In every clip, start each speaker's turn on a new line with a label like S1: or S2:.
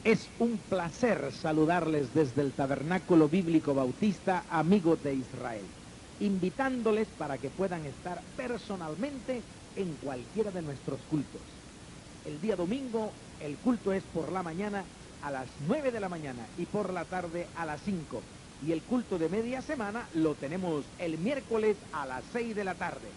S1: Es un placer saludarles desde el Tabernáculo Bíblico Bautista, Amigos de Israel, invitándoles para que puedan estar personalmente en cualquiera de nuestros cultos. El día domingo el culto es por la mañana a las 9 de la mañana y por la tarde a las 5. Y el culto de media semana lo tenemos el miércoles a las 6 de la tarde.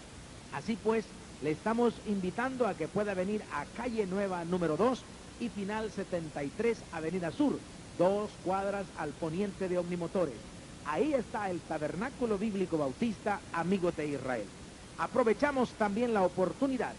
S1: Así pues, le estamos invitando a que pueda venir a Calle Nueva número 2 y Final 73, Avenida Sur, 2 cuadras al poniente de Omnimotores. Ahí está el Tabernáculo Bíblico Bautista, Amigos de Israel. Aprovechamos también la oportunidad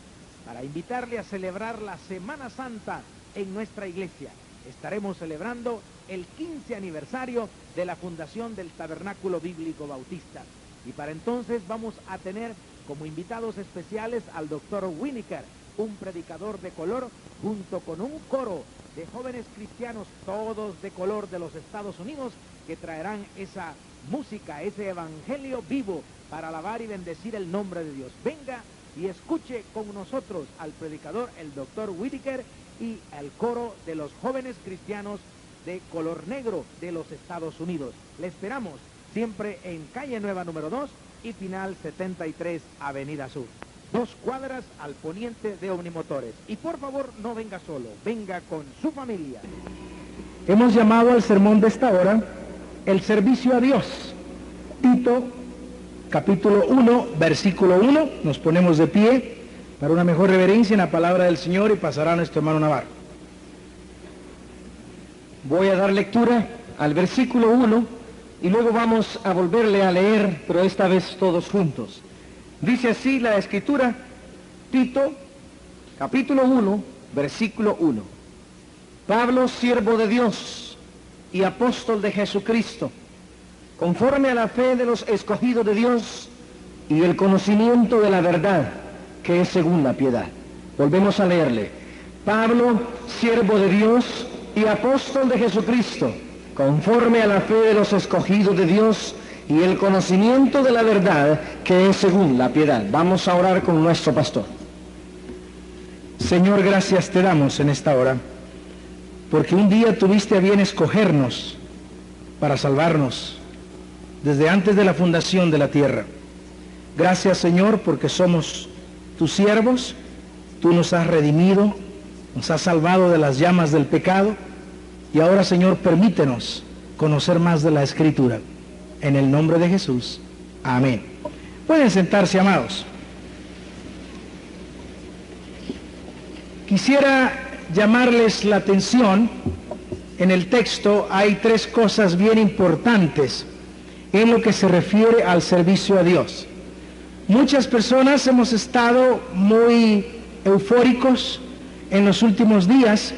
S1: para invitarle a celebrar la Semana Santa en nuestra iglesia. Estaremos celebrando el 15 aniversario de la fundación del Tabernáculo Bíblico Bautista. Y para entonces vamos a tener como invitados especiales al doctor Winiker, un predicador de color, junto con un coro de jóvenes cristianos, todos de color de los Estados Unidos, que traerán esa música, ese evangelio vivo para alabar y bendecir el nombre de Dios. Venga y escuche con nosotros al predicador, el doctor Whitaker, y al coro de los jóvenes cristianos de color negro de los Estados Unidos. Le esperamos siempre en Calle Nueva número 2 y Final 73, Avenida Sur. 2 cuadras al poniente de Omnimotores. Y por favor, no venga solo, venga con su familia. Hemos llamado al sermón de esta hora el servicio a Dios. Tito, capítulo 1, versículo 1. Nos ponemos de pie para una mejor reverencia en la palabra del Señor y pasará a nuestro hermano Navarro.
S2: Voy a dar lectura al versículo 1 y luego vamos a volverle a leer, pero esta vez todos juntos. Dice así la Escritura, Tito, capítulo 1, versículo 1. Pablo, siervo de Dios y apóstol de Jesucristo, conforme a la fe de los escogidos de Dios y el conocimiento de la verdad, que es según la piedad. Volvemos a leerle. Pablo, siervo de Dios y apóstol de Jesucristo, conforme a la fe de los escogidos de Dios y el conocimiento de la verdad, que es según la piedad. Vamos a orar con nuestro pastor.
S1: Señor, gracias te damos en esta hora, porque un día tuviste a bien escogernos para salvarnos desde antes de la fundación de la tierra. Gracias, Señor, porque somos tus siervos, tú nos has redimido, nos has salvado de las llamas del pecado, y ahora, Señor, permítenos conocer más de la Escritura. En el nombre de Jesús. Amén. Pueden sentarse, amados. Quisiera llamarles la atención. En el texto hay 3 cosas bien importantes en lo que se refiere al servicio a Dios. Muchas personas hemos estado muy eufóricos en los últimos días,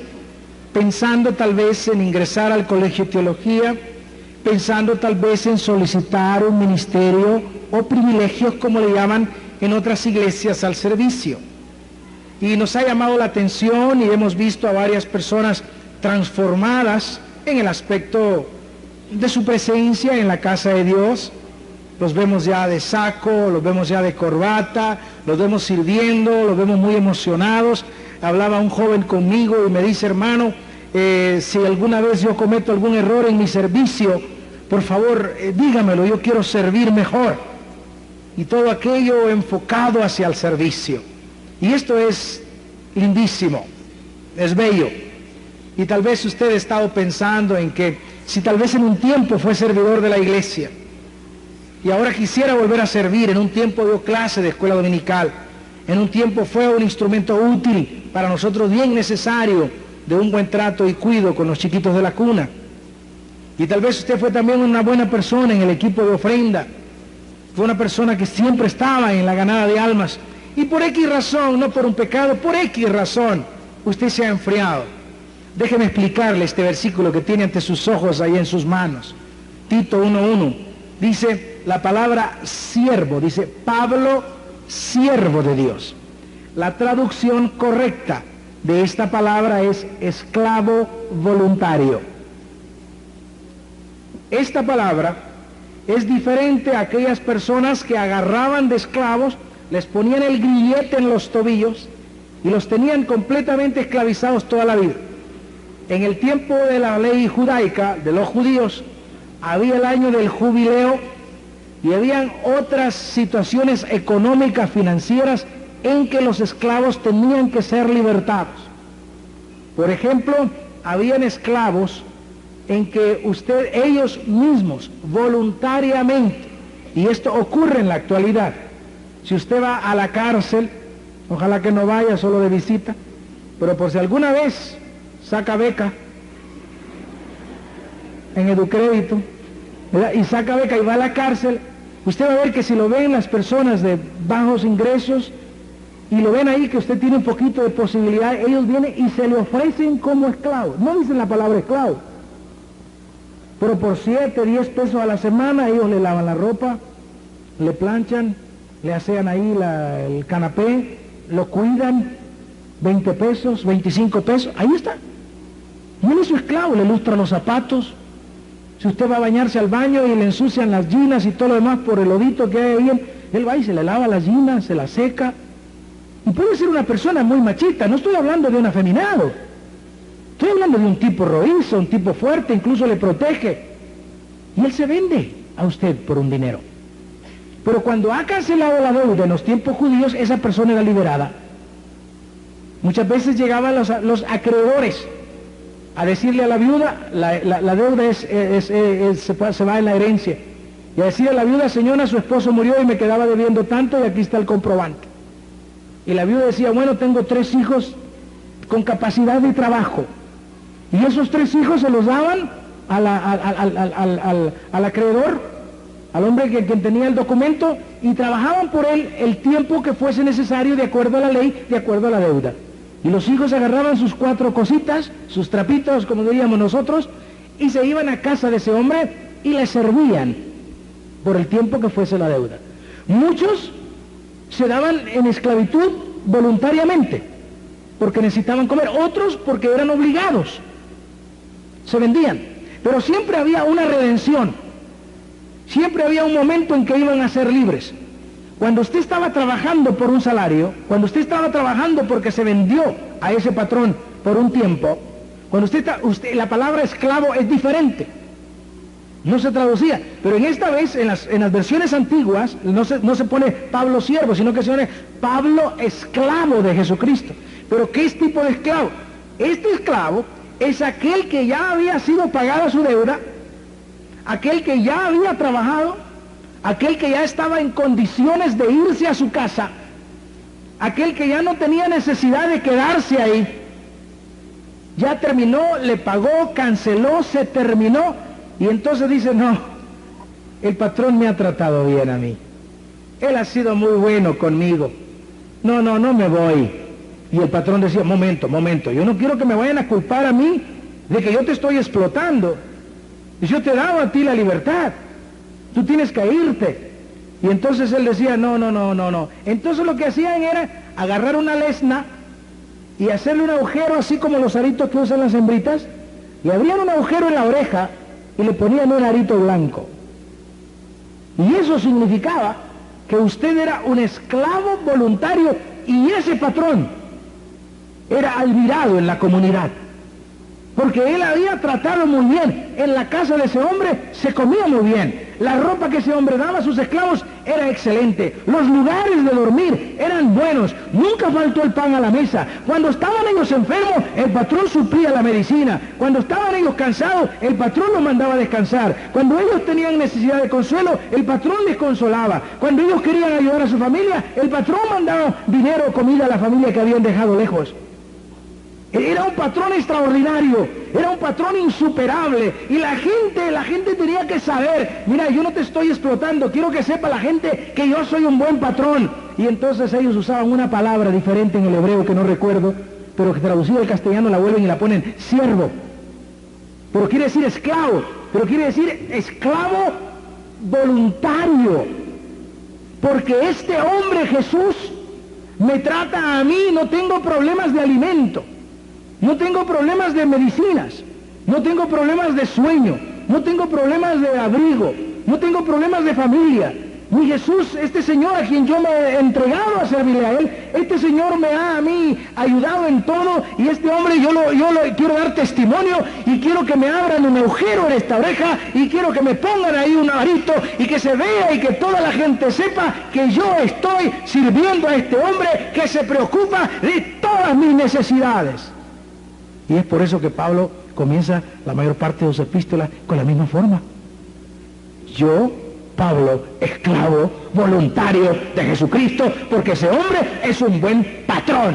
S1: pensando tal vez en ingresar al colegio de teología, pensando tal vez en solicitar un ministerio o privilegios, como le llaman en otras iglesias, al servicio. Y nos ha llamado la atención y hemos visto a varias personas transformadas en el aspecto de su presencia en la casa de Dios. Los vemos ya de saco, los vemos ya de corbata, los vemos sirviendo, los vemos muy emocionados. Hablaba un joven conmigo y me dice: hermano, si alguna vez yo cometo algún error en mi servicio, por favor, dígamelo, yo quiero servir mejor. Y todo aquello enfocado hacia el servicio. Y esto es lindísimo, es bello. Y tal vez usted ha estado pensando en que si tal vez en un tiempo fue servidor de la iglesia y ahora quisiera volver a servir, en un tiempo dio clase de escuela dominical, en un tiempo fue un instrumento útil para nosotros, bien necesario, de un buen trato y cuidado con los chiquitos de la cuna. Y tal vez usted fue también una buena persona en el equipo de ofrenda, fue una persona que siempre estaba en la ganada de almas, y por X razón, no por un pecado, por X razón, usted se ha enfriado. Déjeme explicarle este versículo que tiene ante sus ojos, ahí en sus manos. Tito 1:1, dice la palabra siervo, dice Pablo, siervo de Dios. La traducción correcta de esta palabra es esclavo voluntario. Esta palabra es diferente a aquellas personas que agarraban de esclavos, les ponían el grillete en los tobillos y los tenían completamente esclavizados toda la vida. En el tiempo de la ley judaica, de los judíos, había el año del jubileo y habían otras situaciones económicas, financieras, en que los esclavos tenían que ser libertados. Por ejemplo, habían esclavos en que ellos mismos, voluntariamente, y esto ocurre en la actualidad, si usted va a la cárcel, ojalá que no vaya solo de visita, pero por si alguna vez saca beca en Educrédito, ¿verdad? Y saca beca y va a la cárcel, usted va a ver que si lo ven las personas de bajos ingresos y lo ven ahí que usted tiene un poquito de posibilidad, ellos vienen y se le ofrecen como esclavos. No dicen la palabra esclavo, pero por 7, 10 pesos a la semana ellos le lavan la ropa, le planchan, le asean ahí el canapé, lo cuidan, 20 pesos, 25 pesos, ahí está. Y él es su esclavo, le lustra los zapatos. Si usted va a bañarse al baño y le ensucian las ginas y todo lo demás por el lodito que hay ahí, él va y se le lava las ginas, se las seca. Y puede ser una persona muy machista, no estoy hablando de un afeminado. Estoy hablando de un tipo roízo, un tipo fuerte, incluso le protege. Y él se vende a usted por un dinero. Pero cuando ha cancelado la deuda en los tiempos judíos, esa persona era liberada. Muchas veces llegaban los acreedores a decirle a la viuda, la deuda se va en la herencia, y a decirle a la viuda, señora, su esposo murió y me quedaba debiendo tanto y aquí está el comprobante. Y la viuda decía, bueno, tengo 3 hijos con capacidad de trabajo, y esos 3 hijos se los daban al acreedor, al hombre quien tenía el documento, y trabajaban por él el tiempo que fuese necesario de acuerdo a la ley, de acuerdo a la deuda. Y los hijos agarraban sus 4 cositas, sus trapitos, como diríamos nosotros, y se iban a casa de ese hombre y le servían por el tiempo que fuese la deuda. Muchos se daban en esclavitud voluntariamente, porque necesitaban comer, otros porque eran obligados, se vendían. Pero siempre había una redención, siempre había un momento en que iban a ser libres. Cuando usted estaba trabajando por un salario, cuando usted estaba trabajando porque se vendió a ese patrón por un tiempo, cuando la palabra esclavo es diferente, no se traducía, pero en esta vez, en las versiones antiguas, no se pone Pablo siervo, sino que se pone Pablo esclavo de Jesucristo. Pero ¿qué es tipo de esclavo? Este esclavo es aquel que ya había sido pagada su deuda, aquel que ya había trabajado, aquel que ya estaba en condiciones de irse a su casa, aquel que ya no tenía necesidad de quedarse ahí, ya terminó, le pagó, canceló, se terminó, y entonces dice, no, el patrón me ha tratado bien a mí, él ha sido muy bueno conmigo, no me voy. Y el patrón decía, momento, yo no quiero que me vayan a culpar a mí de que yo te estoy explotando, yo te he dado a ti la libertad, tú tienes que irte. Y entonces él decía, no. Entonces lo que hacían era agarrar una lesna y hacerle un agujero, así como los aritos que usan las hembritas, le abrían un agujero en la oreja y le ponían un arito blanco. Y eso significaba que usted era un esclavo voluntario y ese patrón era admirado en la comunidad, porque él había tratado muy bien. En la casa de ese hombre se comía muy bien, la ropa que ese hombre daba a sus esclavos era excelente, los lugares de dormir eran buenos, nunca faltó el pan a la mesa. Cuando estaban ellos enfermos, el patrón suplía la medicina. Cuando estaban ellos cansados, el patrón los mandaba a descansar. Cuando ellos tenían necesidad de consuelo, el patrón les consolaba. Cuando ellos querían ayudar a su familia, el patrón mandaba dinero o comida a la familia que habían dejado lejos. Era un patrón extraordinario, era un patrón insuperable, y la gente tenía que saber, mira, yo no te estoy explotando, quiero que sepa la gente que yo soy un buen patrón. Y entonces ellos usaban una palabra diferente en el hebreo que no recuerdo, pero que traducido al castellano la vuelven y la ponen siervo, pero quiere decir esclavo, pero quiere decir esclavo voluntario, porque este hombre Jesús me trata a mí, no tengo problemas de alimento, no tengo problemas de medicinas, no tengo problemas de sueño, no tengo problemas de abrigo, no tengo problemas de familia, Mi Jesús, este Señor a quien yo me he entregado a servirle a Él, este Señor me ha a mí ayudado en todo, y este hombre yo le quiero dar testimonio, y quiero que me abran un agujero en esta oreja, y quiero que me pongan ahí un arito, y que se vea y que toda la gente sepa que yo estoy sirviendo a este hombre que se preocupa de todas mis necesidades. Y es por eso que Pablo comienza la mayor parte de sus epístolas con la misma forma. Yo, Pablo, esclavo voluntario de Jesucristo, porque ese hombre es un buen patrón.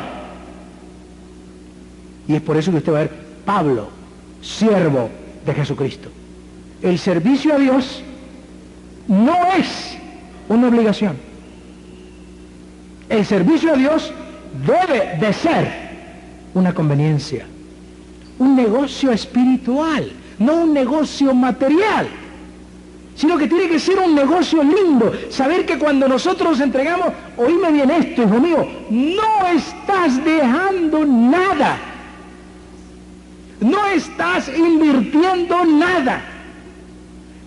S1: Y es por eso que usted va a ver, Pablo, siervo de Jesucristo. El servicio a Dios no es una obligación. El servicio a Dios debe de ser una conveniencia, un negocio espiritual, no un negocio material, sino que tiene que ser un negocio lindo. Saber que cuando nosotros entregamos, oíme bien esto, hijo mío, no estás dejando nada, no estás invirtiendo nada.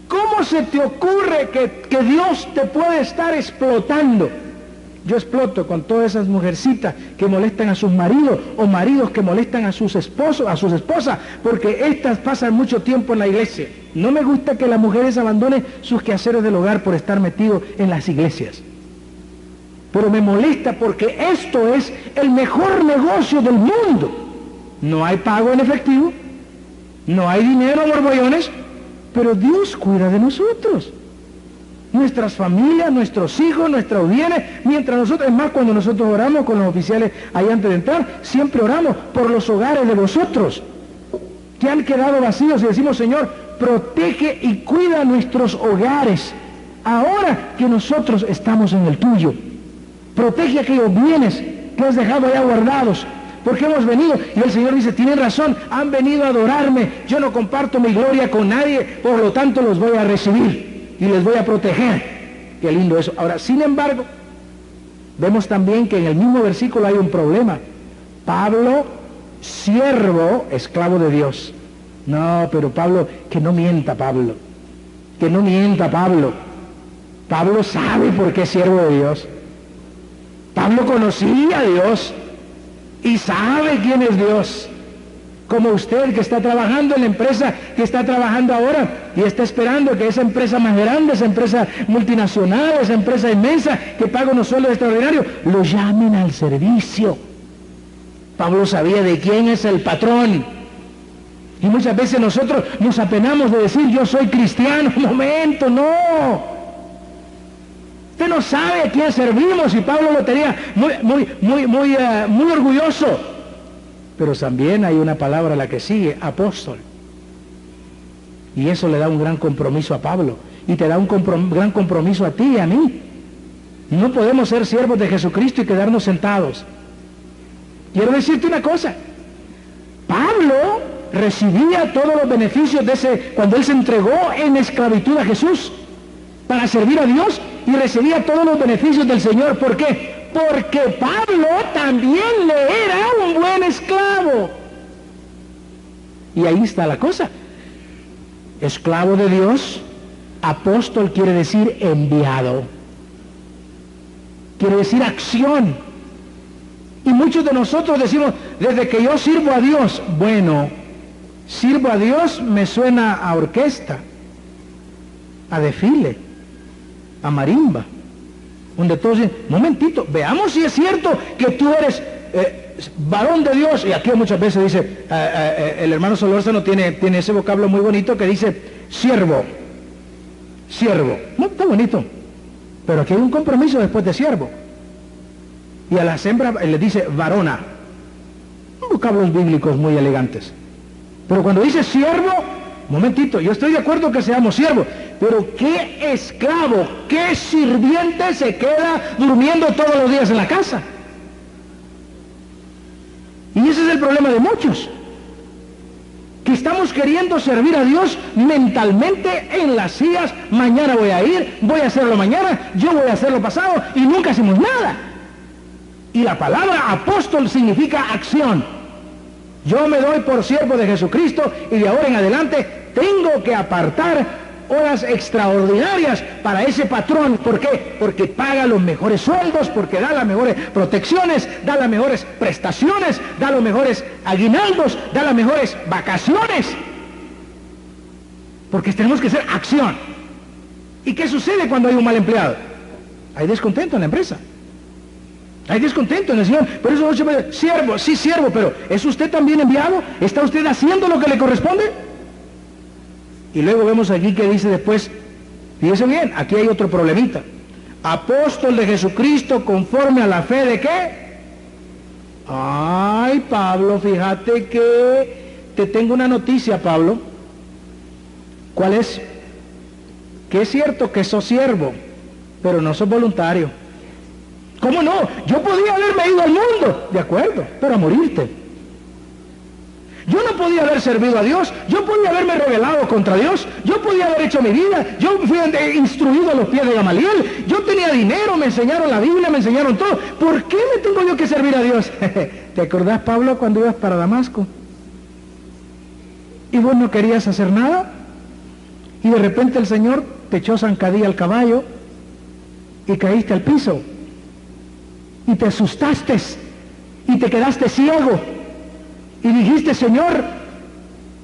S1: ¿Cómo se te ocurre que Dios te puede estar explotando? Yo exploto con todas esas mujercitas que molestan a sus maridos, o maridos que molestan a sus esposos, a sus esposas, porque estas pasan mucho tiempo en la iglesia. No me gusta que las mujeres abandonen sus quehaceres del hogar por estar metidos en las iglesias. Pero me molesta porque esto es el mejor negocio del mundo. No hay pago en efectivo, no hay dinero a borbollones, pero Dios cuida de nosotros. Nuestras familias, nuestros hijos, nuestros bienes, mientras nosotros, es más, cuando nosotros oramos con los oficiales ahí antes de entrar, siempre oramos por los hogares de vosotros, que han quedado vacíos, y decimos, Señor, protege y cuida nuestros hogares, ahora que nosotros estamos en el tuyo. Protege aquellos bienes que has dejado allá guardados, porque hemos venido, y el Señor dice, tienen razón, han venido a adorarme, yo no comparto mi gloria con nadie, por lo tanto los voy a recibir y les voy a proteger. Qué lindo eso. Ahora, sin embargo, vemos también que en el mismo versículo hay un problema. Pablo, siervo, esclavo de Dios. No, pero Pablo, que no mienta Pablo. Que no mienta Pablo. Pablo sabe por qué es siervo de Dios. Pablo conocía a Dios y sabe quién es Dios. Como usted que está trabajando en la empresa que está trabajando ahora y está esperando que esa empresa más grande, esa empresa multinacional, esa empresa inmensa que paga unos sueldos extraordinarios, lo llamen al servicio. Pablo sabía de quién es el patrón. Y muchas veces nosotros nos apenamos de decir, yo soy cristiano. Un momento, no. Usted no sabe a quién servimos, y Pablo lo tenía muy orgulloso. Pero también hay una palabra, la que sigue, apóstol. Y eso le da un gran compromiso a Pablo, y te da un gran compromiso a ti y a mí. No podemos ser siervos de Jesucristo y quedarnos sentados. Quiero decirte una cosa, Pablo recibía todos los beneficios cuando él se entregó en esclavitud a Jesús para servir a Dios, y recibía todos los beneficios del Señor. ¿Por qué? Porque Pablo también le era un buen esclavo. Y ahí está la cosa. Esclavo de Dios, apóstol quiere decir enviado. Quiere decir acción. Y muchos de nosotros decimos, desde que yo sirvo a Dios, bueno, sirvo a Dios me suena a orquesta, a desfile, a marimba, donde todos dicen, momentito, veamos si es cierto que tú eres varón de Dios. Y aquí muchas veces dice, el hermano Solórzano tiene ese vocablo muy bonito que dice, siervo. No, está bonito, pero aquí hay un compromiso después de siervo. Y a las hembras le dice varona. Vocablos bíblicos muy elegantes. Pero cuando dice siervo, momentito, yo estoy de acuerdo que seamos siervos, pero ¿qué esclavo, qué sirviente se queda durmiendo todos los días en la casa? Y ese es el problema de muchos, que estamos queriendo servir a Dios mentalmente en las sillas. Mañana voy a ir, voy a hacerlo mañana, yo voy a hacerlo pasado, y nunca hacemos nada. Y la palabra apóstol significa acción. Yo me doy por siervo de Jesucristo, y de ahora en adelante tengo que apartar horas extraordinarias para ese patrón. ¿Por qué? Porque paga los mejores sueldos, porque da las mejores protecciones, da las mejores prestaciones, da los mejores aguinaldos, da las mejores vacaciones. Porque tenemos que hacer acción. ¿Y qué sucede cuando hay un mal empleado? Hay descontento en la empresa. Hay descontento en el Señor. Por eso muchos me dicen, siervo, sí siervo, pero ¿es usted también enviado? ¿Está usted haciendo lo que le corresponde? Y luego vemos aquí que dice después, fíjense bien, aquí hay otro problemita. Apóstol de Jesucristo conforme a la fe de qué. Ay, Pablo, fíjate que te tengo una noticia, Pablo. ¿Cuál es? Que es cierto que sos siervo, pero no sos voluntario. ¿Cómo no? Yo podía haberme ido al mundo, de acuerdo, pero a morirte. Yo no podía haber servido a Dios, yo podía haberme rebelado contra Dios, yo podía haber hecho mi vida, yo fui instruido a los pies de Gamaliel, yo tenía dinero, me enseñaron la Biblia, me enseñaron todo. ¿Por qué me tengo yo que servir a Dios? ¿Te acordás, Pablo, cuando ibas para Damasco? ¿Y vos no querías hacer nada? Y de repente el Señor te echó zancadilla al caballo y caíste al piso. Y te asustaste y te quedaste ciego y dijiste, Señor,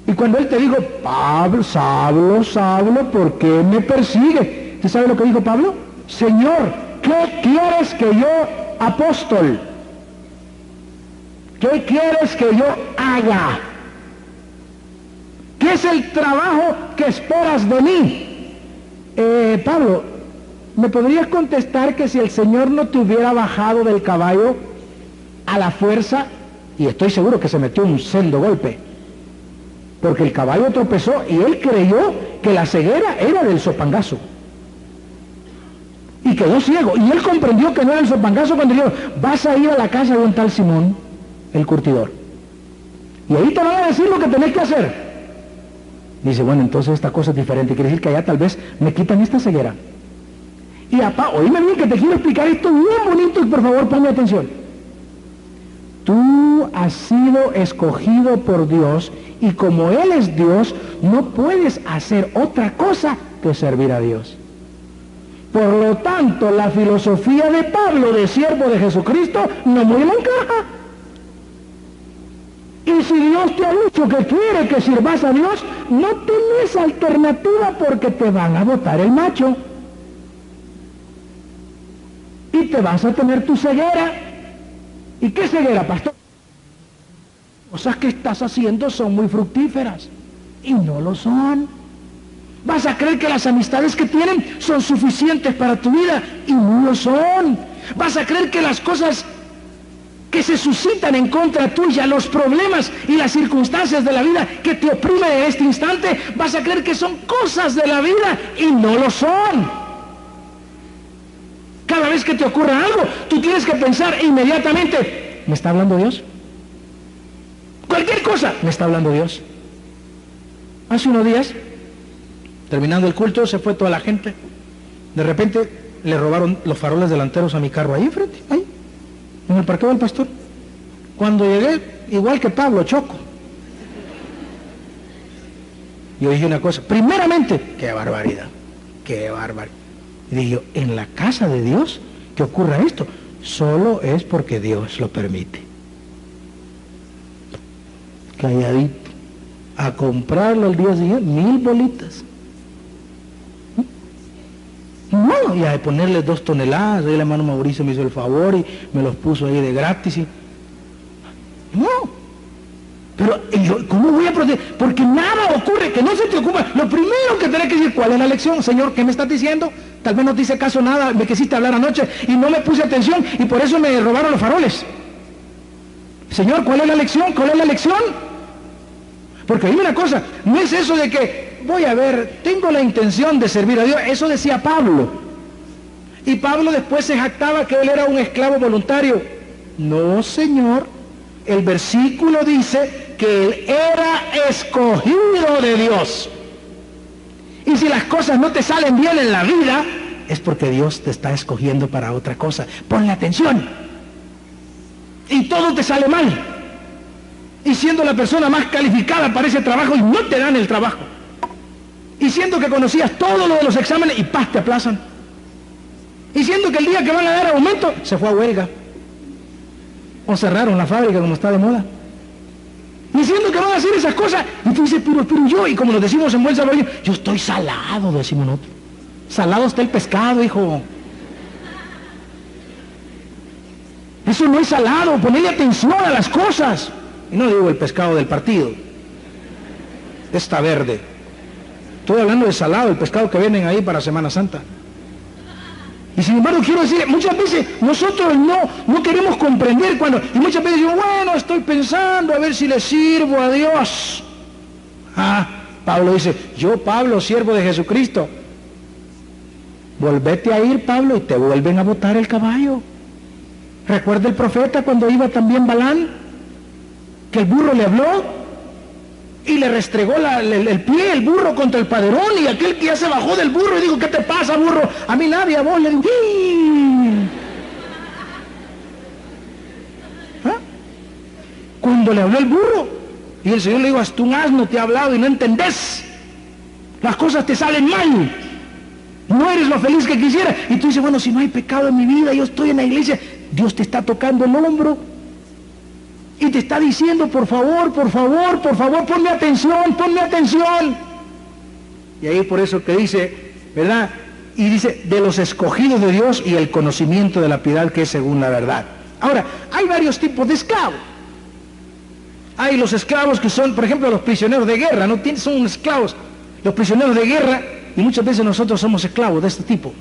S1: y cuando Él te dijo, Pablo, Saulo, ¿por qué me persigue? ¿Usted sabe lo que dijo Pablo? Señor, ¿qué quieres que yo, apóstol? ¿Qué quieres que yo haga? ¿Qué es el trabajo que esperas de mí? Pablo, ¿me podrías contestar que si el Señor no te hubiera bajado del caballo a la fuerza, y estoy seguro que se metió un sendo golpe, porque el caballo tropezó y él creyó que la ceguera era del sopangazo, y quedó ciego, y él comprendió que no era el sopangazo cuando dijo, vas a ir a la casa de un tal Simón, el curtidor, y ahí te van a decir lo que tenés que hacer. Dice, bueno, entonces esta cosa es diferente, quiere decir que allá tal vez me quitan esta ceguera. Y oíme bien que te quiero explicar esto bien bonito y por favor ponme atención. Tú has sido escogido por Dios y como Él es Dios, no puedes hacer otra cosa que servir a Dios. Por lo tanto, la filosofía de Pablo, de siervo de Jesucristo, no muy le encaja. Y si Dios te ha dicho que quiere que sirvas a Dios, no tenés alternativa porque te van a botar el macho. Y te vas a tener tu ceguera. ¿Y qué ceguera, pastor? Cosas que estás haciendo son muy fructíferas. Y no lo son. Vas a creer que las amistades que tienen son suficientes para tu vida. Y no lo son. Vas a creer que las cosas que se suscitan en contra tuya, los problemas y las circunstancias de la vida que te oprimen en este instante, vas a creer que son cosas de la vida. Y no lo son. Cada vez que te ocurra algo, tú tienes que pensar inmediatamente, ¿me está hablando Dios? Cualquier cosa, ¿me está hablando Dios? Hace unos días, terminando el culto, se fue toda la gente. De repente, le robaron los faroles delanteros a mi carro ahí enfrente, ahí, en el parqueo del pastor. Cuando llegué, igual que Pablo, choco. Yo dije una cosa, primeramente, qué barbaridad, qué barbaridad. Y dije yo, en la casa de Dios, que ocurra esto, solo es porque Dios lo permite. Calladito, a comprarlo el día siguiente, 1000 bolitas. No, y a ponerle 2 toneladas, ahí el hermano Mauricio me hizo el favor y me los puso ahí de gratis. No. Pero, ¿cómo voy a proteger? Porque nada ocurre, que no se te ocupa. Lo primero que tenés que decir, ¿cuál es la lección? Señor, ¿qué me estás diciendo? Tal vez no te hice caso nada, me quisiste hablar anoche y no me puse atención y por eso me robaron los faroles. Señor, ¿cuál es la lección? ¿Cuál es la lección? Porque dime una cosa, no es eso de que, voy a ver, tengo la intención de servir a Dios. Eso decía Pablo. Y Pablo después se jactaba que él era un esclavo voluntario. No, Señor. El versículo dice que él era escogido de Dios. Y si las cosas no te salen bien en la vida, es porque Dios te está escogiendo para otra cosa. Ponle atención. Y todo te sale mal. Y siendo la persona más calificada para ese trabajo y no te dan el trabajo. Y siento que conocías todo lo de los exámenes y ¡paz! Te aplazan. Y siento que el día que van a dar aumento, se fue a huelga. O cerraron la fábrica como está de moda. Diciendo que van a hacer esas cosas, y tú dices, pero yo, y como nos decimos en buen salvadoreño, yo estoy salado, decimos nosotros. Salado está el pescado, hijo. Eso no es salado, ponle atención a las cosas. Y no digo el pescado del partido, está verde. Estoy hablando de salado, el pescado que venden ahí para Semana Santa. Y sin embargo quiero decir, muchas veces nosotros no queremos comprender y muchas veces digo, bueno, estoy pensando a ver si le sirvo a Dios. Pablo dice, yo Pablo, siervo de Jesucristo. Volvete a ir, Pablo, y te vuelven a botar el caballo. Recuerda el profeta cuando iba también Balán, que el burro le habló y le restregó el pie, el burro contra el paderón, y aquel que ya se bajó del burro y dijo, ¿qué te pasa, burro? A mí nadie, a vos. Le digo, cuando le habló el burro, y el Señor le dijo, hasta un asno te ha hablado y no entendés, las cosas te salen mal, no eres lo feliz que quisiera. Y tú dices, bueno, si no hay pecado en mi vida, yo estoy en la iglesia, Dios te está tocando el hombro y te está diciendo, por favor, ponme atención. Y ahí por eso que dice, ¿verdad? Y dice, de los escogidos de Dios y el conocimiento de la piedad que es según la verdad. Ahora, hay varios tipos de esclavos. Hay los esclavos que son, por ejemplo, los prisioneros de guerra, ¿no? Son esclavos, los prisioneros de guerra, y muchas veces nosotros somos esclavos de este tipo.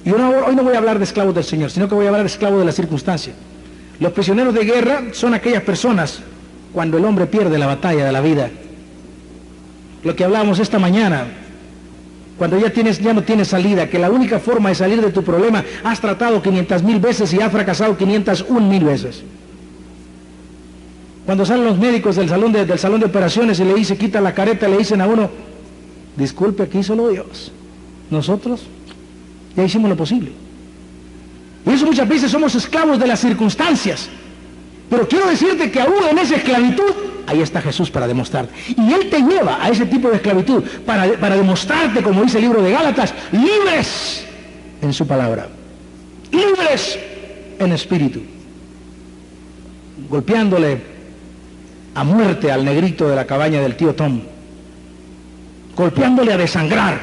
S1: Y hoy no voy a hablar de esclavos del Señor, sino que voy a hablar de esclavos de la circunstancia. Los prisioneros de guerra son aquellas personas cuando el hombre pierde la batalla de la vida. Lo que hablábamos esta mañana, cuando ya no tienes salida, que la única forma de salir de tu problema, has tratado 500,000 veces y has fracasado 501,000 veces. Cuando salen los médicos del salón de operaciones y le dice, quita la careta, le dicen a uno, disculpe, aquí solo Dios. Nosotros ya hicimos lo posible. Y eso muchas veces somos esclavos de las circunstancias. Pero quiero decirte que aún en esa esclavitud, ahí está Jesús para demostrarte. Y Él te lleva a ese tipo de esclavitud para demostrarte, como dice el libro de Gálatas, libres en su palabra, libres en espíritu. Golpeándole a muerte al negrito de la cabaña del tío Tom. Golpeándole a desangrar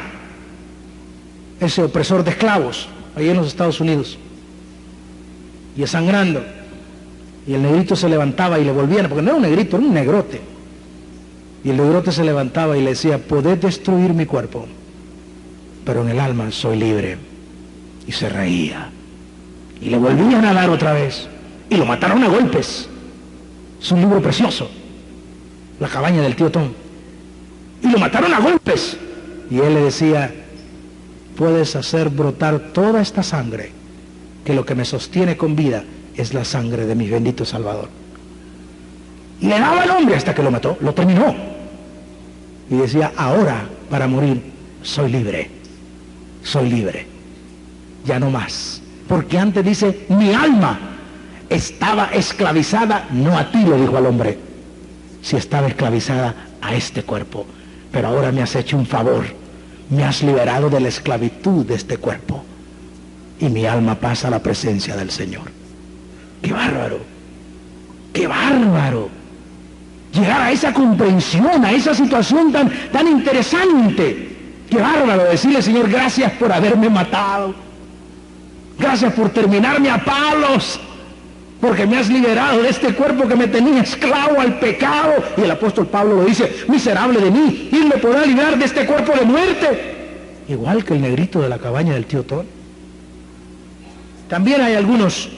S1: ese opresor de esclavos ahí en los Estados Unidos. Y desangrando. Y el negrito se levantaba y le volvían, porque no era un negrito, era un negrote. Y el negrote se levantaba y le decía, podés destruir mi cuerpo, pero en el alma soy libre. Y se reía. Y le volvían a dar otra vez. Y lo mataron a golpes. Es un libro precioso, La cabaña del tío Tom. Y lo mataron a golpes. Y él le decía, puedes hacer brotar toda esta sangre, que lo que me sostiene con vida es la sangre de mi bendito Salvador. Y le daba al hombre hasta que lo mató, lo terminó. Y decía, ahora para morir soy libre, ya no más. Porque antes dice, mi alma estaba esclavizada, no a ti, le dijo al hombre, si estaba esclavizada a este cuerpo, pero ahora me has hecho un favor, me has liberado de la esclavitud de este cuerpo. Y mi alma pasa a la presencia del Señor. ¡Qué bárbaro! ¡Qué bárbaro! Llegar a esa comprensión, a esa situación tan interesante. ¡Qué bárbaro! Decirle, Señor, gracias por haberme matado. Gracias por terminarme a palos. Porque me has liberado de este cuerpo que me tenía esclavo al pecado. Y el apóstol Pablo lo dice, miserable de mí, ¿quién me podrá librar de este cuerpo de muerte? Igual que el negrito de la cabaña del tío Tom. También hay algunos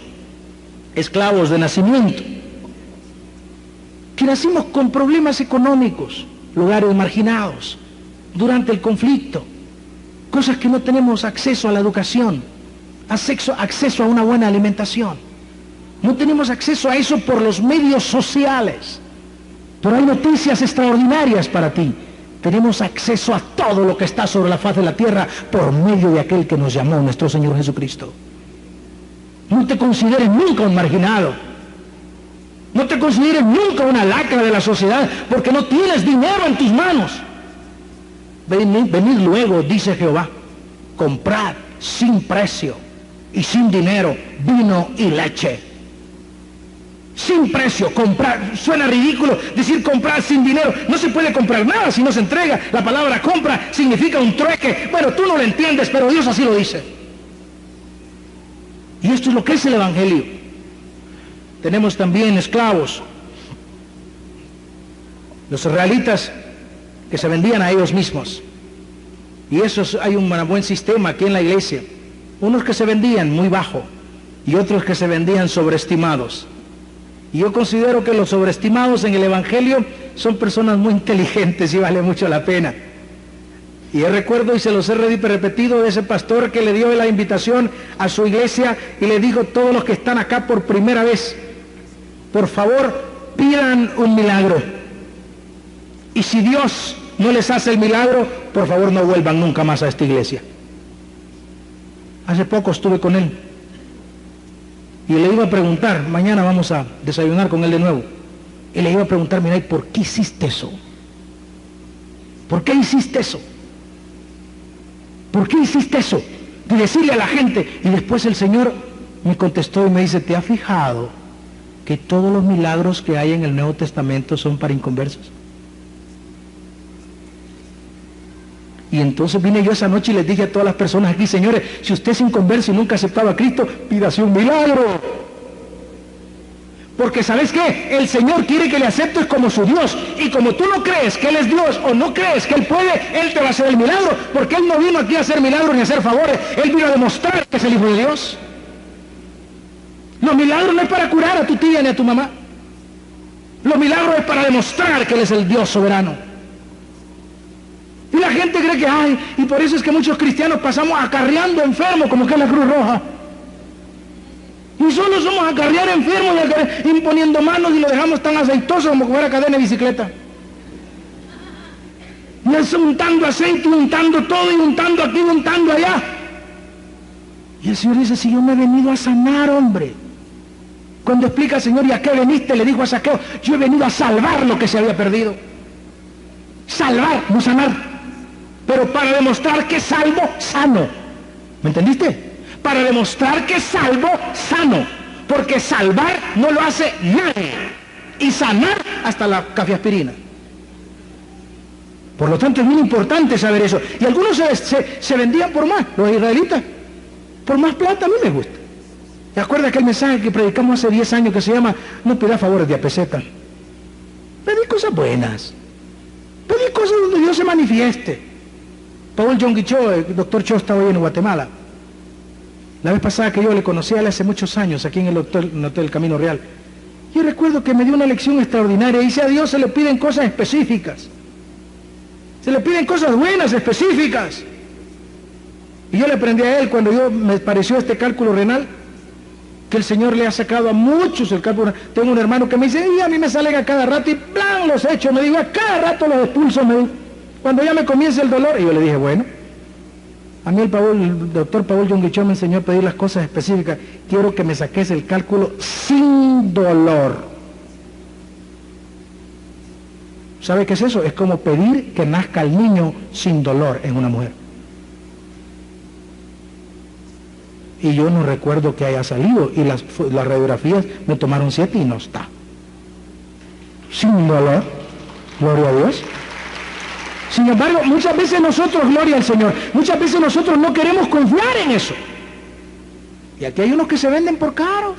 S1: esclavos de nacimiento, que nacimos con problemas económicos, lugares marginados, durante el conflicto, cosas que no tenemos acceso a la educación, acceso a una buena alimentación. No tenemos acceso a eso por los medios sociales. Pero hay noticias extraordinarias para ti. Tenemos acceso a todo lo que está sobre la faz de la tierra por medio de aquel que nos llamó, nuestro Señor Jesucristo. No te consideres nunca un marginado. No te consideres nunca una lacra de la sociedad porque no tienes dinero en tus manos. venid luego, dice Jehová, comprad sin precio y sin dinero vino y leche. Sin precio, comprar. Suena ridículo decir comprar sin dinero. No se puede comprar nada si no se entrega. La palabra compra significa un trueque. Bueno, tú no lo entiendes, pero Dios así lo dice. Y esto es lo que es el Evangelio. Tenemos también esclavos. Los israelitas que se vendían a ellos mismos. Y eso hay un buen sistema aquí en la iglesia. Unos que se vendían muy bajo y otros que se vendían sobreestimados. Y yo considero que los sobreestimados en el Evangelio son personas muy inteligentes y vale mucho la pena. Y yo recuerdo, y se los he repetido, de ese pastor que le dio la invitación a su iglesia y le dijo: todos los que están acá por primera vez, por favor, pidan un milagro. Y si Dios no les hace el milagro, por favor no vuelvan nunca más a esta iglesia. Hace poco estuve con él y le iba a preguntar, mañana vamos a desayunar con él de nuevo, y le iba a preguntar: mira, ¿y por qué hiciste eso? ¿Por qué hiciste eso? ¿Por qué hiciste eso? De decirle a la gente. Y después el Señor me contestó y me dice: ¿te has fijado que todos los milagros que hay en el Nuevo Testamento son para inconversos? Y entonces vine yo esa noche y les dije a todas las personas aquí: señores, si usted es inconverso y nunca ha aceptado a Cristo, pídase un milagro. Porque ¿sabes qué? El Señor quiere que le aceptes como su Dios. Y como tú no crees que Él es Dios o no crees que Él puede, Él te va a hacer el milagro. Porque Él no vino aquí a hacer milagros ni a hacer favores. Él vino a demostrar que es el Hijo de Dios. Los milagros no es para curar a tu tía ni a tu mamá. Los milagros es para demostrar que Él es el Dios soberano. Y la gente cree que hay, y por eso es que muchos cristianos pasamos acarreando enfermos, como que es la Cruz Roja. Y solo somos acarrear enfermos y imponiendo manos y lo dejamos tan aceitoso como que fuera cadena de bicicleta. Y es untando aceite, untando todo, y untando aquí, untando allá. Y el Señor dice: si yo me he venido a sanar, hombre. Cuando explica al Señor: ¿y a qué veniste?, le dijo a Zaqueo: yo he venido a salvar lo que se había perdido. Salvar, no sanar. Pero para demostrar que salvo, sano. ¿Me entendiste? Para demostrar que salvo, sano. Porque salvar no lo hace nadie. Y sanar hasta la cafeaspirina. Por lo tanto es muy importante saber eso. Y algunos se vendían por más, los israelitas. Por más plata. A mí me gusta. ¿Te acuerdas aquel mensaje que predicamos hace 10 años que se llama: no pida favores de a peseta? Pedí cosas buenas. Pedí cosas donde Dios se manifieste. Paul Yonggi Cho, el doctor Cho, está hoy en Guatemala. La vez pasada que yo le conocí a él hace muchos años, aquí en el hotel Camino Real, yo recuerdo que me dio una lección extraordinaria. Dice: a Dios se le piden cosas específicas. Se le piden cosas buenas, específicas. Y yo le aprendí a él, cuando me pareció este cálculo renal, que el Señor le ha sacado a muchos el cálculo renal. Tengo un hermano que me dice: y a mí me salen a cada rato y plan los echo. Me digo: a cada rato los expulso, me digo, cuando ya me comience el dolor. Y yo le dije: bueno, a mí el doctor Paul Yonggi Cho me enseñó a pedir las cosas específicas. Quiero que me saques el cálculo sin dolor. ¿Sabe qué es eso? Es como pedir que nazca el niño sin dolor en una mujer. Y yo no recuerdo que haya salido, y las radiografías me tomaron 7 y no está. Sin dolor, gloria a Dios. Sin embargo, muchas veces nosotros, gloria al Señor, muchas veces nosotros no queremos confiar en eso. Y aquí hay unos que se venden por caros.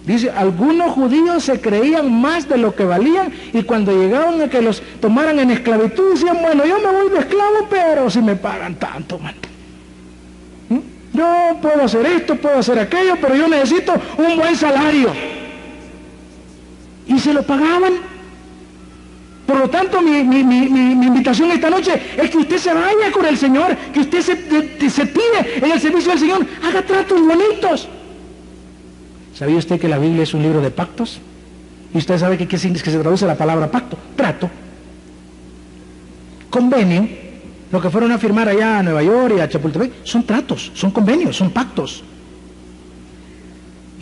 S1: Dice: algunos judíos se creían más de lo que valían, y cuando llegaban a que los tomaran en esclavitud, decían: bueno, yo me voy de esclavo, pero si me pagan tanto, man. Yo puedo hacer esto, puedo hacer aquello, pero yo necesito un buen salario. Y se lo pagaban. Por lo tanto, mi invitación esta noche es que usted se vaya con el Señor, que usted se pide en el servicio del Señor, haga tratos bonitos. ¿Sabía usted que la Biblia es un libro de pactos? Y usted sabe que se traduce la palabra pacto, trato, convenio. Lo que fueron a firmar allá a Nueva York y a Chapultepec son tratos, son convenios, son pactos.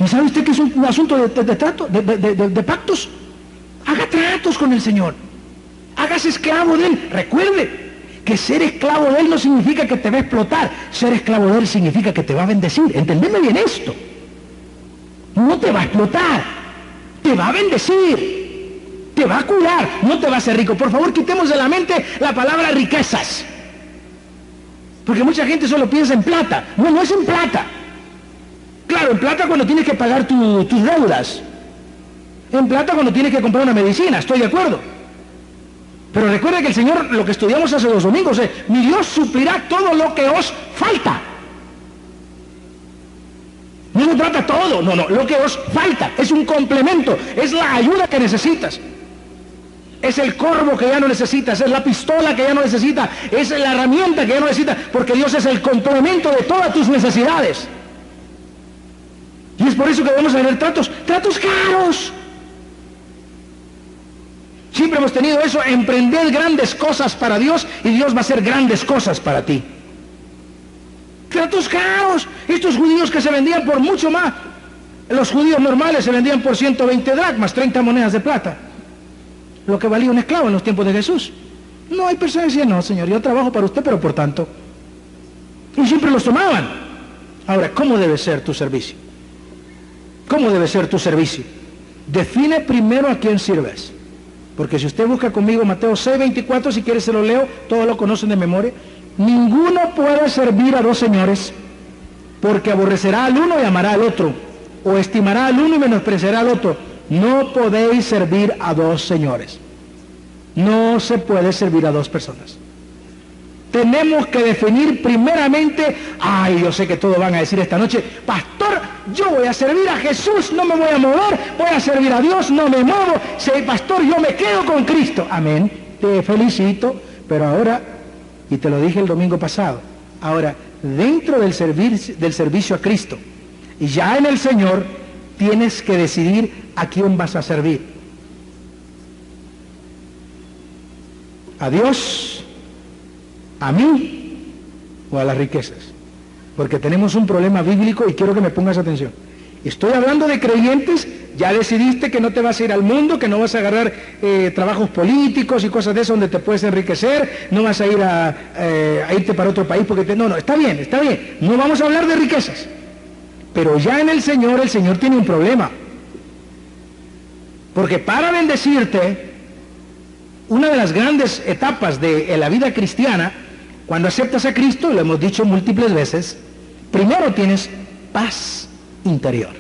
S1: ¿Y sabe usted que es un asunto de pactos? Haga tratos con el Señor. Hágase esclavo de Él. Recuerde, Que ser esclavo de Él no significa que te va a explotar. Ser esclavo de Él significa que te va a bendecir. Entendeme bien esto. No te va a explotar. Te va a bendecir. Te va a curar. No te va a hacer rico. Por favor, quitemos de la mente la palabra riquezas. Porque mucha gente solo piensa en plata. No, no es en plata. Claro, en plata cuando tienes que pagar tus deudas. En plata cuando tienes que comprar una medicina. Estoy de acuerdo. Pero recuerda que el Señor, lo que estudiamos hace 2 domingos, es: mi Dios suplirá todo lo que os falta. No se trata todo, no, lo que os falta, es un complemento, es la ayuda que necesitas. Es el corvo que ya no necesitas, es la pistola que ya no necesitas, es la herramienta que ya no necesitas, porque Dios es el complemento de todas tus necesidades. Y es por eso que debemos tener tratos caros. Siempre hemos tenido eso: emprender grandes cosas para Dios y Dios va a hacer grandes cosas para ti. Tratos caros. Estos judíos que se vendían por mucho más, los judíos normales se vendían por 120 dracmas, 30 monedas de plata, lo que valía un esclavo en los tiempos de Jesús. No hay personas que decían: no, Señor, yo trabajo para usted, pero por tanto. Y siempre los tomaban. Ahora, ¿cómo debe ser tu servicio? ¿Cómo debe ser tu servicio? Define primero a quién sirves. Porque si usted busca conmigo Mateo 6:24, si quiere se lo leo, todos lo conocen de memoria. Ninguno puede servir a 2 señores, porque aborrecerá al uno y amará al otro, o estimará al uno y menospreciará al otro. No podéis servir a 2 señores. No se puede servir a 2 personas. Tenemos que definir primeramente. Ay, yo sé que todos van a decir esta noche: pastor, yo voy a servir a Jesús, no me voy a mover, voy a servir a Dios, no me muevo. Sí, pastor, yo me quedo con Cristo. Amén, te felicito, pero ahora, y te lo dije el domingo pasado, ahora, dentro del servicio a Cristo, y ya en el Señor, tienes que decidir a quién vas a servir. ¿A Dios, a mí o a las riquezas? Porque tenemos un problema bíblico y quiero que me pongas atención. Estoy hablando de creyentes. Ya decidiste que no te vas a ir al mundo, que no vas a agarrar trabajos políticos y cosas de eso donde te puedes enriquecer, no vas a ir a irte para otro país porque no, está bien, no vamos a hablar de riquezas. Pero ya en el Señor tiene un problema. Porque para bendecirte, una de las grandes etapas de la vida cristiana, cuando aceptas a Cristo, lo hemos dicho múltiples veces, primero tienes paz interior.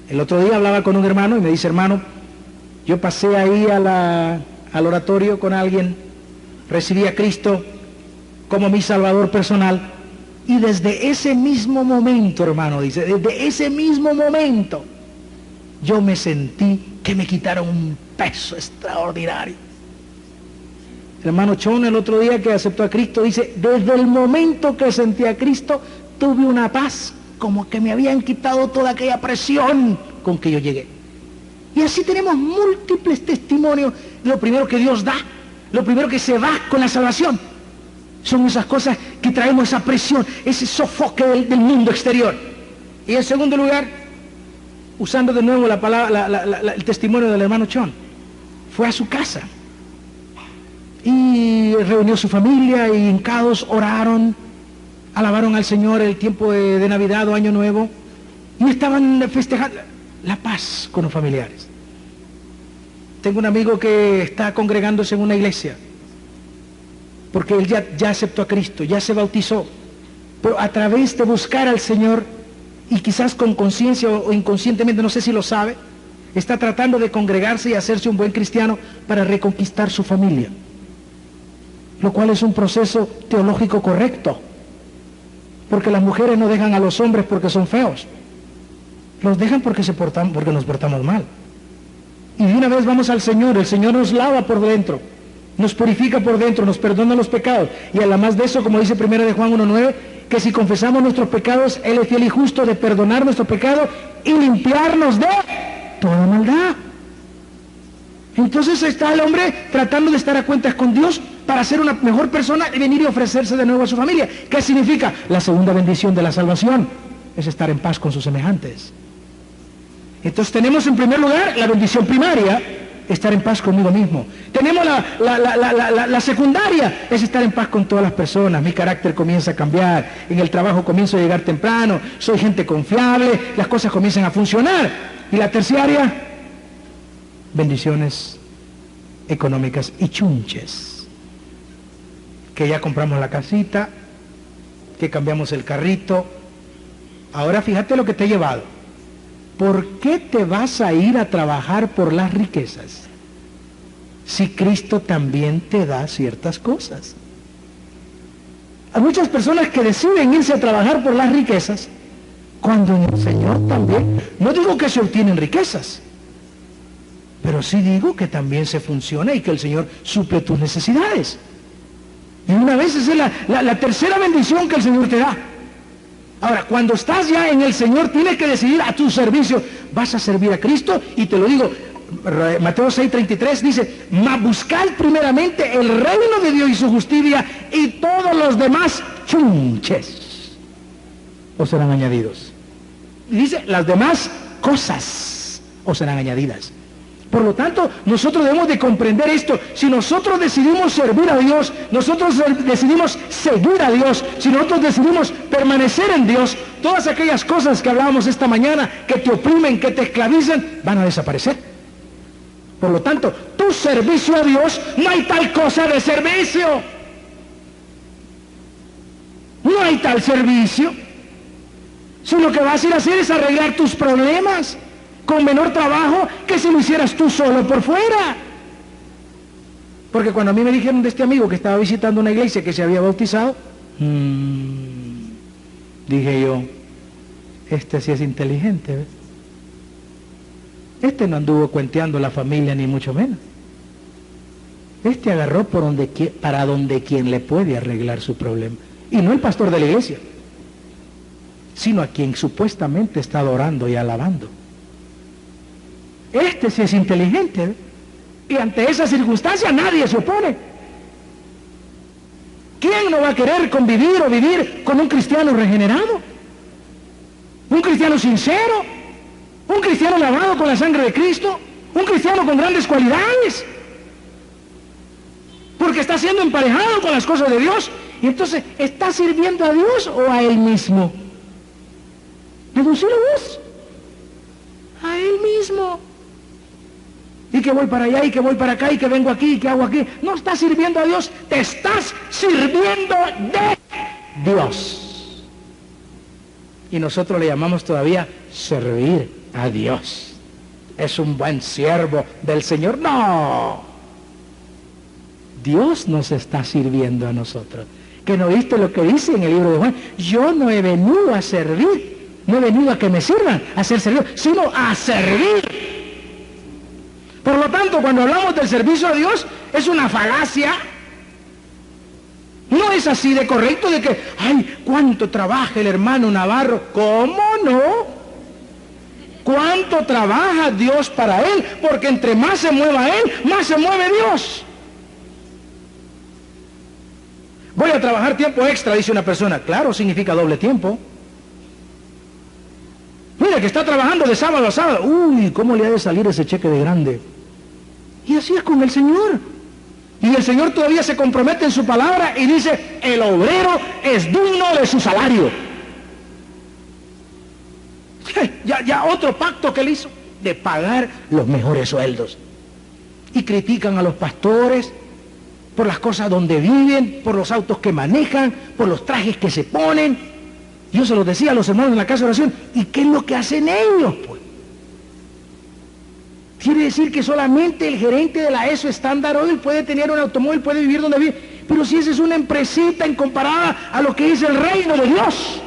S1: El otro día hablaba con un hermano y me dice: hermano, yo pasé ahí al oratorio con alguien, recibí a Cristo como mi Salvador personal, y desde ese mismo momento, hermano, dice, desde ese mismo momento, yo me sentí que me quitaron un peso extraordinario. El hermano Chon, el otro día que aceptó a Cristo, dice: desde el momento que sentí a Cristo, tuve una paz como que me habían quitado toda aquella presión con que yo llegué. Y así tenemos múltiples testimonios. Lo primero que Dios da, lo primero que se va con la salvación, son esas cosas que traemos esa presión, ese sofoque del mundo exterior. Y en segundo lugar, usando de nuevo la palabra, el testimonio del hermano Chon, fue a su casa y reunió su familia y hincados oraron, alabaron al Señor el tiempo de Navidad o Año Nuevo, y estaban festejando la paz con los familiares. Tengo un amigo que está congregándose en una iglesia porque él ya aceptó a Cristo, ya se bautizó, pero a través de buscar al Señor, y quizás con conciencia o inconscientemente, no sé si lo sabe, está tratando de congregarse y hacerse un buen cristiano para reconquistar su familia, lo cual es un proceso teológico correcto, porque las mujeres no dejan a los hombres porque son feos, los dejan porque nos portamos mal. Y de una vez vamos al Señor, el Señor nos lava por dentro, nos purifica por dentro, nos perdona los pecados, y además de eso, como dice 1 de Juan 1:9, que si confesamos nuestros pecados, Él es fiel y justo de perdonar nuestros pecados y limpiarnos de toda maldad. Entonces está el hombre tratando de estar a cuentas con Dios para ser una mejor persona y venir y ofrecerse de nuevo a su familia. ¿Qué significa? La segunda bendición de la salvación es estar en paz con sus semejantes. Entonces tenemos en primer lugar la bendición primaria, estar en paz conmigo mismo. Tenemos la secundaria, es estar en paz con todas las personas. Mi carácter comienza a cambiar, en el trabajo comienzo a llegar temprano, soy gente confiable, las cosas comienzan a funcionar. Y la terciaria, bendiciones económicas y chunches. Que ya compramos la casita, que cambiamos el carrito. Ahora fíjate lo que te he llevado. ¿Por qué te vas a ir a trabajar por las riquezas si Cristo también te da ciertas cosas? Hay muchas personas que deciden irse a trabajar por las riquezas cuando en el Señor también, no digo que se obtienen riquezas, pero sí digo que también se funciona y que el Señor suple tus necesidades. Y una vez esa es la tercera bendición que el Señor te da. Ahora, cuando estás ya en el Señor, tienes que decidir a tu servicio. Vas a servir a Cristo, y te lo digo, Mateo 6:33 dice, mas buscad primeramente el reino de Dios y su justicia, y todos los demás chunches os serán añadidos. Y dice, las demás cosas os serán añadidas. Por lo tanto, nosotros debemos de comprender esto. Si nosotros decidimos servir a Dios, nosotros decidimos seguir a Dios, si nosotros decidimos permanecer en Dios, todas aquellas cosas que hablábamos esta mañana, que te oprimen, que te esclavizan, van a desaparecer. Por lo tanto, tu servicio a Dios, no hay tal cosa de servicio. No hay tal servicio. Si lo que vas a ir a hacer es arreglar tus problemas, con menor trabajo que si lo hicieras tú solo por fuera. Porque cuando a mí me dijeron de este amigo que estaba visitando una iglesia que se había bautizado, dije yo, este sí es inteligente, ¿ves? Este no anduvo cuenteando la familia ni mucho menos. Este agarró para donde quien le puede arreglar su problema. Y no el pastor de la iglesia, sino a quien supuestamente está adorando y alabando. Este sí es inteligente, ¿eh? Y ante esa circunstancia nadie se opone. ¿Quién no va a querer convivir o vivir con un cristiano regenerado? Un cristiano sincero, un cristiano lavado con la sangre de Cristo, un cristiano con grandes cualidades, porque está siendo emparejado con las cosas de Dios. Y entonces, ¿está sirviendo a Dios o a él mismo? Deducilo vos. A él mismo. Y que voy para allá, y que voy para acá, y que vengo aquí, y que hago aquí. No estás sirviendo a Dios, te estás sirviendo de Dios. Y nosotros le llamamos todavía servir a Dios. Es un buen siervo del Señor. No. Dios nos está sirviendo a nosotros. ¿Que no viste lo que dice en el libro de Juan? Yo no he venido a servir, no he venido a que me sirvan, a ser servido, sino a servir. Por lo tanto, cuando hablamos del servicio a Dios, es una falacia. No es así de correcto de que, ay, cuánto trabaja el hermano Navarro. ¿Cómo no? ¿Cuánto trabaja Dios para él? Porque entre más se mueva él, más se mueve Dios. Voy a trabajar tiempo extra, dice una persona. Claro, significa doble tiempo. Mira que está trabajando de sábado a sábado. Uy, ¿cómo le ha de salir ese cheque de grande? Y así es con el Señor. Y el Señor todavía se compromete en su palabra y dice, el obrero es digno de su salario. Ya otro pacto que él hizo, de pagar los mejores sueldos. Y critican a los pastores por las cosas donde viven, por los autos que manejan, por los trajes que se ponen. Yo se los decía a los hermanos en la casa de oración, ¿y qué es lo que hacen ellos, pues? Quiere decir que solamente el gerente de la ESO Standard Oil puede tener un automóvil, puede vivir donde vive. Pero si esa es una empresita incomparada a lo que es el reino de Dios.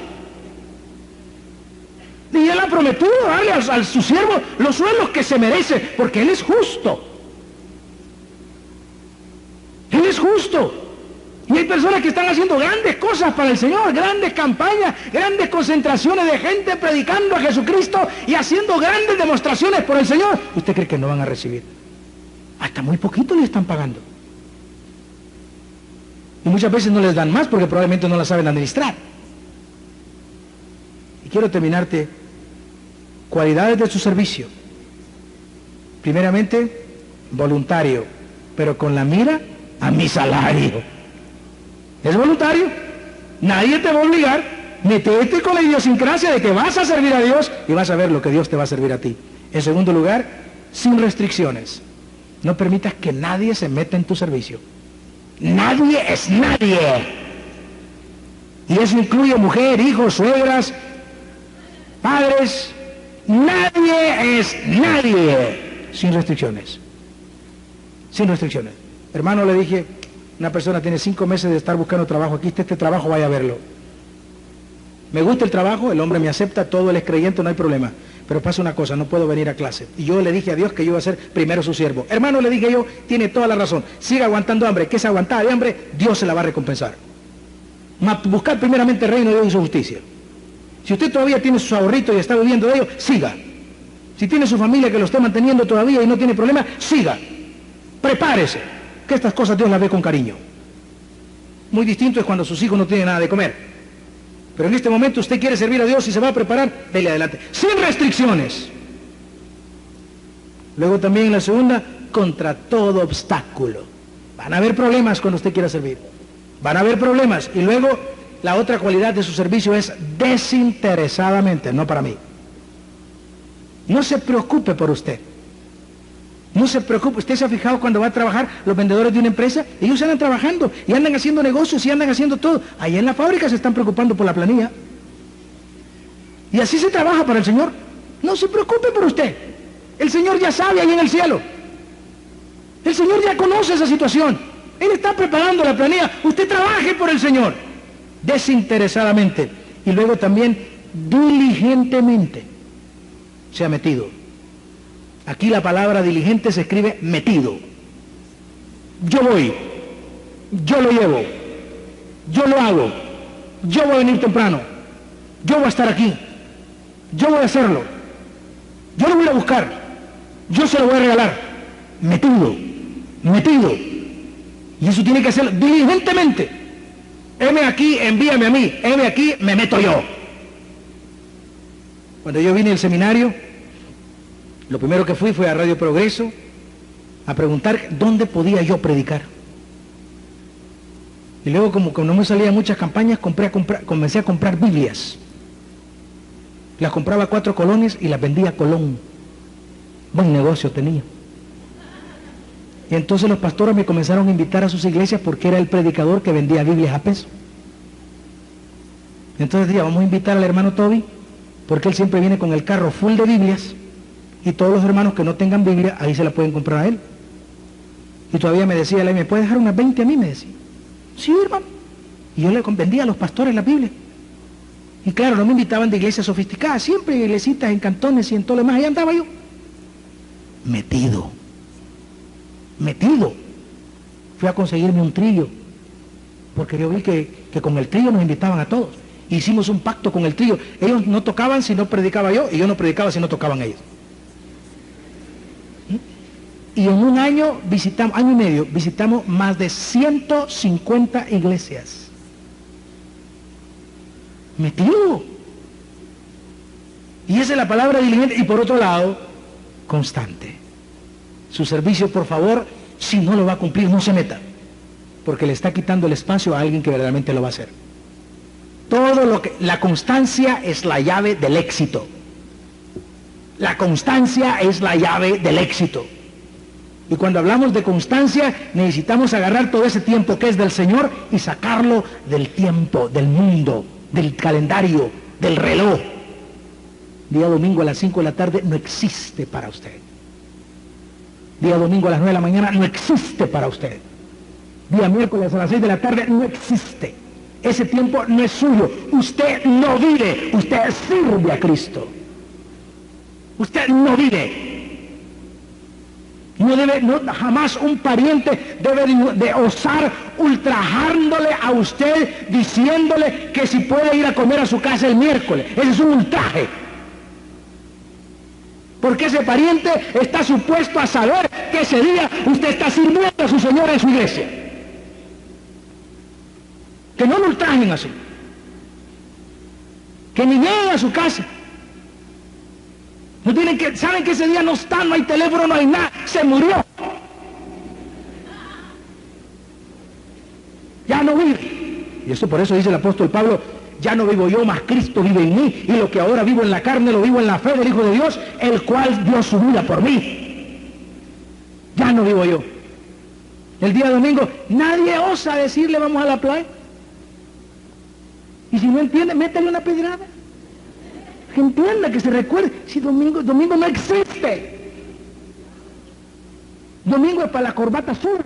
S1: Y él ha prometido darle a su siervo los sueldos que se merece, porque él es justo. Él es justo. Y hay personas que están haciendo grandes cosas para el Señor, grandes campañas, grandes concentraciones de gente predicando a Jesucristo y haciendo grandes demostraciones por el Señor. ¿Usted cree que no van a recibir? Hasta muy poquito le están pagando. Y muchas veces no les dan más porque probablemente no la saben administrar. Y quiero terminarte. Cualidades de su servicio. Primeramente, voluntario, pero con la mira a mi salario. Es voluntario, nadie te va a obligar. Metete con la idiosincrasia de que vas a servir a Dios y vas a ver lo que Dios te va a servir a ti. En segundo lugar, sin restricciones. No permitas que nadie se meta en tu servicio. Nadie es nadie. Y eso incluye mujer, hijos, suegras, padres. Nadie es nadie. Sin restricciones. Sin restricciones. Hermano, le dije, una persona tiene 5 meses de estar buscando trabajo. Aquí está este trabajo, vaya a verlo. Me gusta el trabajo, el hombre me acepta, todo, él es creyente, no hay problema. Pero pasa una cosa, no puedo venir a clase. Y yo le dije a Dios que yo iba a ser primero su siervo. Hermano, le dije yo, tiene toda la razón. Siga aguantando hambre, que esa aguantada de hambre, Dios se la va a recompensar. Buscar primeramente el reino de Dios y su justicia. Si usted todavía tiene sus ahorritos y está viviendo de ellos, siga. Si tiene su familia que lo esté manteniendo todavía y no tiene problema, siga. Prepárese, que estas cosas Dios las ve con cariño. Muy distinto es cuando sus hijos no tienen nada de comer. Pero en este momento usted quiere servir a Dios y se va a preparar, dele adelante. Sin restricciones. Luego también en la segunda, contra todo obstáculo. Van a haber problemas cuando usted quiera servir. Van a haber problemas. Y luego la otra cualidad de su servicio es desinteresadamente, no para mí. No se preocupe por usted. No se preocupe. Usted se ha fijado cuando va a trabajar los vendedores de una empresa, ellos andan trabajando y andan haciendo negocios y andan haciendo todo. Ahí en la fábrica se están preocupando por la planilla. Y así se trabaja para el Señor. No se preocupe por usted. El Señor ya sabe ahí en el cielo. El Señor ya conoce esa situación. Él está preparando la planilla. Usted trabaje por el Señor. Desinteresadamente. Y luego también diligentemente. Se ha metido. Aquí la palabra diligente se escribe metido. Yo voy, yo lo llevo, yo lo hago, yo voy a venir temprano, yo voy a estar aquí, yo voy a hacerlo, yo lo voy a buscar, yo se lo voy a regalar. Metido, metido. Y eso tiene que hacerlo diligentemente. Heme aquí, envíame a mí, heme aquí, me meto yo. Cuando yo vine al seminario, lo primero que fue a Radio Progreso a preguntar dónde podía yo predicar. Y luego, como no me salían muchas campañas, comencé a comprar Biblias. Las compraba a 4 colones y las vendía a Colón. Buen negocio tenía. Y entonces los pastores me comenzaron a invitar a sus iglesias porque era el predicador que vendía Biblias a peso. Entonces dije, vamos a invitar al hermano Toby, porque él siempre viene con el carro full de Biblias. Y todos los hermanos que no tengan Biblia, ahí se la pueden comprar a él. Y todavía me decía, ¿me puede dejar unas 20 a mí? Me decía. Sí, hermano. Y yo le vendía a los pastores la Biblia. Y claro, no me invitaban de iglesias sofisticadas, siempre iglesitas en cantones y en todo lo demás. Ahí andaba yo. Metido. Metido. Fui a conseguirme un trillo. Porque yo vi que con el trillo nos invitaban a todos. Hicimos un pacto con el trillo. Ellos no tocaban si no predicaba yo, y yo no predicaba si no tocaban ellos. Y en un año año y medio, visitamos más de 150 iglesias. Metido. Y esa es la palabra diligente. Y por otro lado, constante. Su servicio, por favor, si no lo va a cumplir, no se meta. Porque le está quitando el espacio a alguien que verdaderamente lo va a hacer. La constancia es la llave del éxito. La constancia es la llave del éxito. Y cuando hablamos de constancia, necesitamos agarrar todo ese tiempo que es del Señor y sacarlo del tiempo, del mundo, del calendario, del reloj. Día domingo a las 5 de la tarde no existe para usted. Día domingo a las 9 de la mañana no existe para usted. Día miércoles a las 6 de la tarde no existe. Ese tiempo no es suyo. Usted no vive, usted sirve a Cristo. Usted no vive. Jamás un pariente debe de osar ultrajándole a usted, diciéndole que si puede ir a comer a su casa el miércoles. Ese es un ultraje. Porque ese pariente está supuesto a saber que ese día usted está sirviendo a su Señor en su iglesia. Que no lo ultrajen así. Que ni lleguen a su casa. No saben que ese día no está, no hay teléfono, no hay nada, se murió. no vive. Y eso por eso dice el apóstol Pablo, ya no vivo yo, mas Cristo vive en mí, y lo que ahora vivo en la carne lo vivo en la fe del Hijo de Dios, el cual dio su vida por mí. Ya no vivo yo. El día domingo nadie osa decirle vamos a la playa. Y si no entiende, métale una pedrada. Que entienda, que se recuerde. Si domingo no existe. Domingo es para la corbata azul.